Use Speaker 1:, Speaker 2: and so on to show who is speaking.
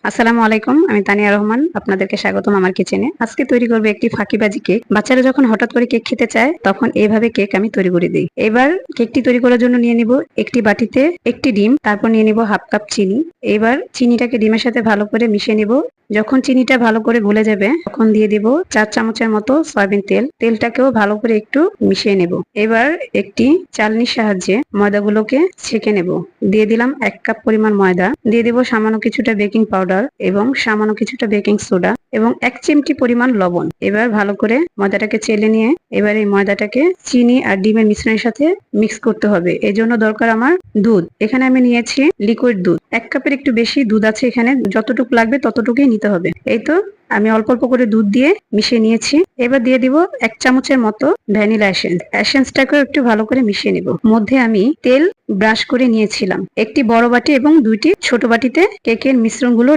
Speaker 1: আসসালামু আলাইকুম, আমি তানিয়া রহমান। আপনাদেরকে স্বাগতম আমার কিচেনে। আজকে তৈরি করব একটি ফাঁকিবাজি কেক। বাচ্চারা যখন হঠাৎ করে কেক খেতে চায় তখন এইভাবে কেক আমি তৈরি করে দিই। এবার কেকটি তৈরি করার জন্য নিয়ে নিব একটি বাটিতে একটি ডিম, তারপর নিয়ে নিব হাফ কাপ চিনি। এবার চিনিটাকে ডিমের সাথে ভালো করে মিশিয়ে নিব। যখন চিনিটা ভালো করে গলে যাবে তখন দিয়ে দিব 4 চামচের মতো সয়াবিন তেল। তেলটাকেও ভালো করে একটু মিশিয়ে নেব। এবার একটি চালনির সাহায্যে ময়দাগুলোকে ছেঁকে নেব। দিয়ে দিলাম 1 কাপ পরিমাণ ময়দা, দিয়ে দিব সামান্য কিছুটা বেকিং পাউডার এবং সামান্য কিছুটা বেকিং সোডা এবং 1 চিমটি পরিমাণ লবণ। এবার ভালো করে ময়দাটাকে চেলে নিয়ে এবার এই ময়দাটাকে চিনি আর ডিমের মিশ্রণের সাথে মিক্স করতে হবে। এর জন্য দরকার আমার দুধ। এখানে আমি নিয়েছি লিকুইড দুধ। 1 কাপের একটু বেশি দুধ আছে এখানে, যতটুকু লাগবে ততটুকুই নিতে হবে। এই তো আমি অল্প অল্প করে দুধ দিয়ে মিশিয়ে নিয়েছি। এবার দিয়ে দিব 1 চামচের মতো ভ্যানিলা এসেন্স। এসেন্সটাকেও একটু ভালো করে মিশিয়ে নিব। মধ্যে আমি তেল ব্রাশ করে নিয়েছিলাম। একটি বড় বাটি এবং 2টি ছোট বাটিতে কেকের মিশ্রণগুলো